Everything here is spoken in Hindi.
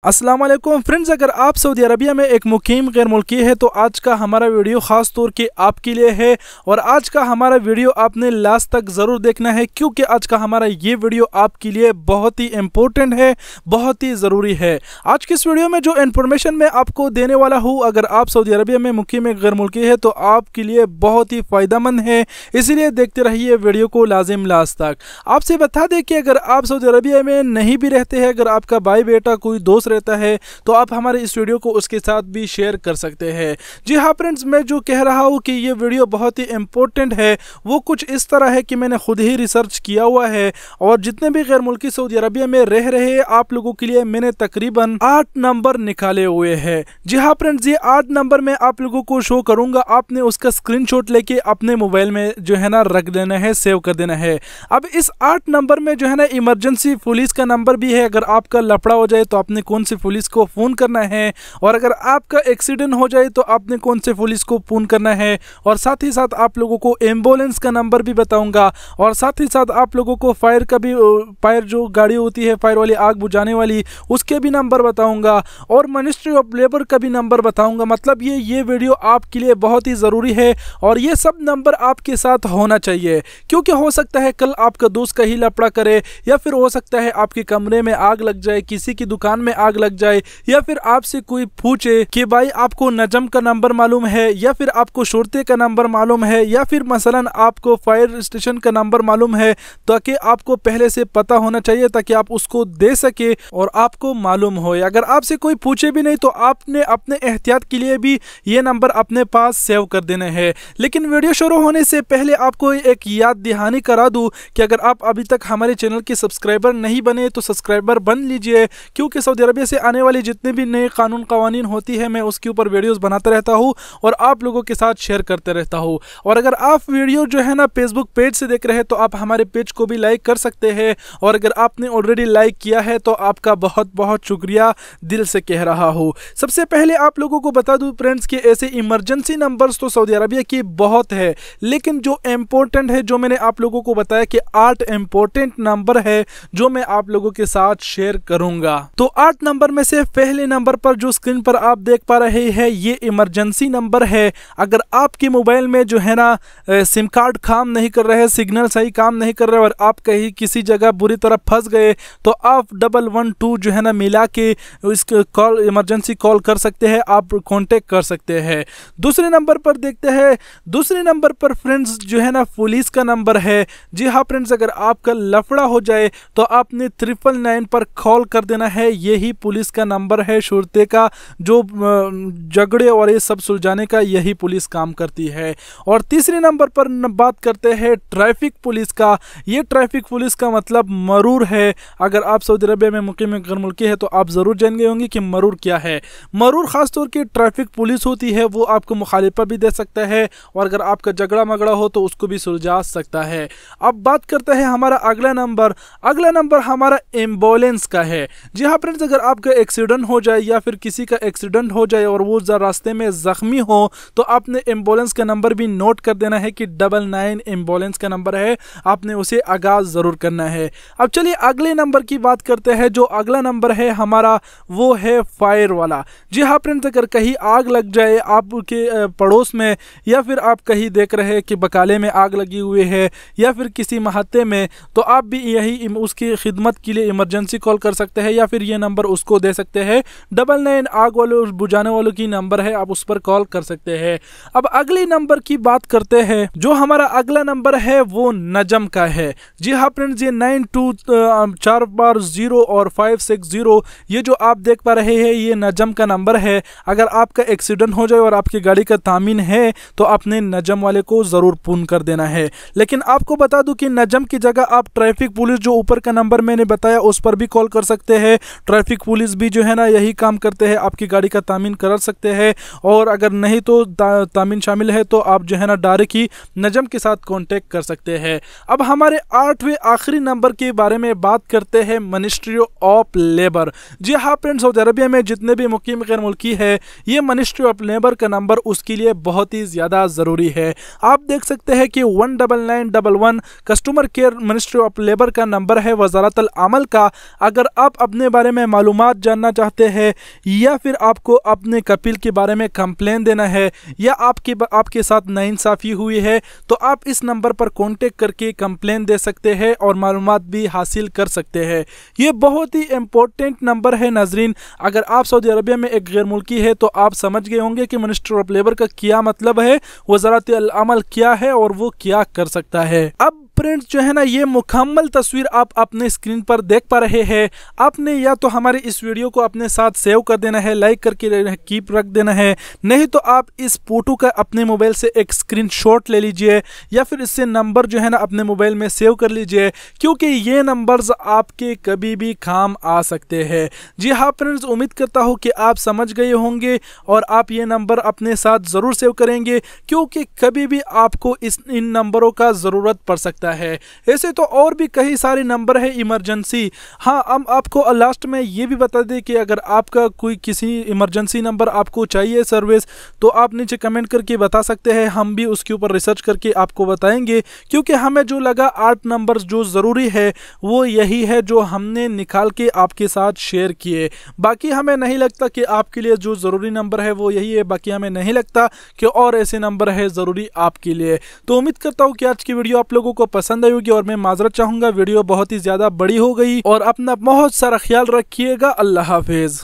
अस्सलाम वालेकुम फ्रेंड्स, अगर आप सऊदी अरबिया में एक मुकीम गैर मुल्की है तो आज का हमारा वीडियो ख़ास तौर के आपके लिए है। और आज का हमारा वीडियो आपने लास्ट तक ज़रूर देखना है, क्योंकि आज का हमारा ये वीडियो आपके लिए बहुत ही इम्पोर्टेंट है, बहुत ही ज़रूरी है। आज की इस वीडियो में जो इन्फॉर्मेशन मैं आपको देने वाला हूँ, अगर आप सऊदी अरबिया में मुकीम गैर मुल्की है तो आपके लिए बहुत ही फ़ायदेमंद है, इसीलिए देखते रहिए वीडियो को लाजिम लास्ट तक। आपसे बता दें कि अगर आप सऊदी अरबिया में नहीं भी रहते हैं, अगर आपका भाई बेटा कोई दोस्त रहता है तो आप हमारे इस वीडियो को उसके साथ भी शेयर कर सकते हैं। जी हाँ फ्रेंड्स, मैं जो कह रहा हूँ कि ये वीडियो बहुत ही इंपॉर्टेंट है, वो कुछ इस तरह है कि मैंने खुद ही रिसर्च किया हुआ है और जितने भी गैर मुल्की सऊदी अरबिया में रह रहे आप लोगों के लिए मैंने तकरीबन 8 नंबर निकाले हुए हैं। जी हाँ फ्रेंड्स, ये 8 नंबर मैं आप लोगों को शो करूंगा, आपने उसका स्क्रीनशॉट लेके अपने मोबाइल में जो है ना रख देना है, सेव कर देना है। अब इस 8 नंबर में जो है ना इमरजेंसी पुलिस का नंबर भी है, अगर आपका लफड़ा हो जाए तो आपने कौन से पुलिस को फ़ोन करना है, और अगर आपका एक्सीडेंट हो जाए तो आपने कौन से पुलिस को फ़ोन करना है, और साथ ही साथ आप लोगों को एम्बुलेंस का नंबर भी बताऊंगा, और साथ ही साथ आप लोगों को फायर का भी, फायर जो गाड़ी होती है फायर वाली, आग बुझाने वाली, उसके भी नंबर बताऊंगा, और मिनिस्ट्री ऑफ लेबर का भी नंबर बताऊंगा। मतलब ये वीडियो आपके लिए बहुत ही ज़रूरी है और ये सब नंबर आपके साथ होना चाहिए, क्योंकि हो सकता है कल आपका दोस्त कहीं लफड़ा करे, या फिर हो सकता है आपके कमरे में आग लग जाए, किसी की दुकान में आग लग जाए, या फिर आपसे कोई पूछे कि भाई आपको नजम का नंबर मालूम है, या फिर आपको शोरते का नंबर मालूम है, या फिर मसलन आपको फायर स्टेशन का नंबर मालूम है, ताकि आपको पहले से पता होना चाहिए ताकि आप उसको दे सके और आपको मालूम हो। अगर आपसे कोई पूछे भी नहीं तो आपने अपने एहतियात के लिए भी ये नंबर अपने पास सेव कर देने हैं। लेकिन वीडियो शुरू होने से पहले आपको एक याद दहानी करा दूं कि अगर आप अभी तक हमारे चैनल के सब्सक्राइबर नहीं बने तो सब्सक्राइबर बन लीजिए, क्योंकि सऊदी अरबिया से आने वाली जितने भी नए कानून कवानीन होती है मैं उसके ऊपर वीडियोस बनाता रहता हूँ और आप लोगों के साथ शेयर करते रहता हूँ। और अगर आप वीडियो जो है ना फेसबुक पेज से देख रहे हैं तो आप हमारे पेज को भी लाइक कर सकते हैं, और अगर आपने ऑलरेडी लाइक किया है तो आपका बहुत बहुत शुक्रिया दिल से कह रहा हूँ। सबसे पहले आप लोगों को बता दूं फ्रेंड्स कि ऐसे इमरजेंसी नंबर्स तो सऊदी अरबिया की बहुत है, लेकिन जो इम्पोर्टेंट है, जो मैंने आप लोगों को बताया कि 8 इम्पोर्टेंट नंबर है जो मैं आप लोगों के साथ शेयर करूंगा। तो 8 नंबर में से पहले नंबर पर जो स्क्रीन पर आप देख पा रहे हैं ये इमरजेंसी नंबर है। अगर आपके मोबाइल में जो है ना सिम कार्ड काम नहीं कर रहे हैं, सिग्नल सही काम नहीं कर रहे और आप कहीं किसी जगह बुरी तरह फंस गए तो आप 112 जो है ना मिला के इस कॉल इमरजेंसी कॉल कर सकते हैं, आप कांटेक्ट कर सकते हैं। दूसरे नंबर पर देखते हैं, दूसरे नंबर पर फ्रेंड्स जो है ना पुलिस का नंबर है। जी हाँ फ्रेंड्स, अगर आपका लफड़ा हो जाए तो आपने 999 पर कॉल कर देना है, यही पुलिस का नंबर है। शूरते का जो झगड़े और ये सब सुलझाने का यही पुलिस काम करती है। और तीसरे नंबर पर बात करते हैं ट्रैफिक पुलिस का। ये ट्रैफिक पुलिस का मतलब मरूर है। अगर आप सऊदी अरबिया में मुकीम गैर मुल्की है तो आप ज़रूर जान गए होंगे कि मरूर क्या है। मरूर ख़ास तौर की ट्रैफिक पुलिस होती है, वो आपको मुखालिफा भी दे सकता है और अगर आपका झगड़ा मगड़ा हो तो उसको भी सुलझा सकता है। अब बात करते हैं हमारा अगला नंबर। अगला नंबर हमारा एम्बुलेंस का है। जी हाँ फ्रेंड्स, अगर आपका एक्सीडेंट हो जाए या फिर किसी का एक्सीडेंट हो जाए और वो रास्ते में ज़ख्मी हो तो आपने एम्बुलेंस का नंबर भी नोट कर देना है कि 99 एम्बुलेंस का नंबर है, आपने उसे आगाज़ ज़रूर करना है। अब चलिए अगले नंबर की बात करते हैं। जो अगला नंबर है हमारा वो है फायर वाला। जी हाँ फ्रेंड्स, अगर कहीं आग लग जाए आपके पड़ोस में, या फिर आप कहीं देख रहे हैं कि बकाले में आग लगी हुई है या फिर किसी महत्ते में, तो आप भी यही उसकी खिदमत के लिए इमरजेंसी कॉल कर सकते हैं या फिर ये नंबर उसको दे सकते हैं। 99 आग वालों बुझाने वालों की नंबर है, आप उस पर कॉल कर सकते हैं। अब अगले नंबर की बात करते हैं। जो हमारा अगला नंबर है वो नजम का है। जी हाँ फ्रेंड्स, ये 9240 और 560 ये जो आप देख पा रहे हैं ये नजम का नंबर है। अगर आपका एक्सीडेंट हो जाए और आपकी गाड़ी का तामीन है तो आपने नजम वाले को ज़रूर फ़ोन कर देना है। लेकिन आपको बता दूं कि नजम की जगह आप ट्रैफिक पुलिस जो ऊपर का नंबर मैंने बताया उस पर भी कॉल कर सकते हैं। ट्रैफिक पुलिस भी जो है ना यही काम करते हैं, आपकी गाड़ी का तामीन कर सकते हैं, और अगर नहीं तो तामीन शामिल है तो आप जो है ना डायरेक्ट ही नजम के साथ कांटेक्ट कर सकते हैं। अब हमारे 8वें आखिरी नंबर के बारे में बात करते हैं मिनिस्ट्री ऑफ लेबर। जी हाँ फ्रेंड्स, सऊदी अरबिया में जितने भी मुकीम गैर मुल्की है ये मिनिस्ट्री ऑफ लेबर का नंबर उसके लिए बहुत ही ज़्यादा ज़रूरी है। आप देख सकते हैं कि 19911 customer care ministry of labour का नंबर है वजारत अल अमल का। अगर आप अपने बारे में मालूम मालूमात जानना चाहते हैं, या फिर आपको अपने कपिल के बारे में कंप्लेन देना है, या आपके साथ नाइंसाफ़ी हुई है, तो आप इस नंबर पर कांटेक्ट करके कंप्लेन दे सकते हैं और मालूमात भी हासिल कर सकते हैं। ये बहुत ही इम्पोर्टेंट नंबर है नाजरीन। अगर आप सऊदी अरबिया में एक गैर मुल्की है तो आप समझ गए होंगे कि मिनिस्टर ऑफ लेबर का क्या मतलब है, वज़ारत अल अमल क्या है और वो क्या कर सकता है। अब फ्रेंड्स जो है ना, ये मुकम्मल तस्वीर आप अपने स्क्रीन पर देख पा रहे हैं। आपने या तो हमारे इस वीडियो को अपने साथ सेव कर देना है, लाइक करके कीप रख देना है, नहीं तो आप इस फोटो का अपने मोबाइल से एक स्क्रीनशॉट ले लीजिए, या फिर इससे नंबर जो है ना अपने मोबाइल में सेव कर लीजिए, क्योंकि ये नंबर्स आपके कभी भी काम आ सकते हैं। जी हाँ फ्रेंड्स, उम्मीद करता हूँ कि आप समझ गए होंगे और आप ये नंबर अपने साथ ज़रूर सेव करेंगे, क्योंकि कभी भी आपको इन नंबरों का ज़रूरत पड़ सकता है। ऐसे तो और भी कई सारे नंबर है इमरजेंसी। हाँ, हम आपको लास्ट में ये भी बता दें कि अगर आपका कोई किसी इमरजेंसी नंबर आपको चाहिए सर्विस, तो आप नीचे कमेंट करके बता सकते हैं, हम भी उसके ऊपर रिसर्च करके आपको बताएंगे। क्योंकि हमें जो लगा 8 नंबर जो ज़रूरी है वो यही है जो हमने निकाल के आपके साथ शेयर किए। बाकी हमें नहीं लगता कि आपके लिए जो ज़रूरी नंबर है वो यही है, बाकी हमें नहीं लगता कि और ऐसे नंबर है ज़रूरी आपके लिए। तो उम्मीद करता हूँ कि आज की वीडियो आप लोगों को पसंद आई होगी, और मैं माजरत चाहूँगा वीडियो बहुत ही ज़्यादा बड़ी हो गई। और अपना बहुत सारा ख्याल रखिएगा। अल्लाह हाफिज़।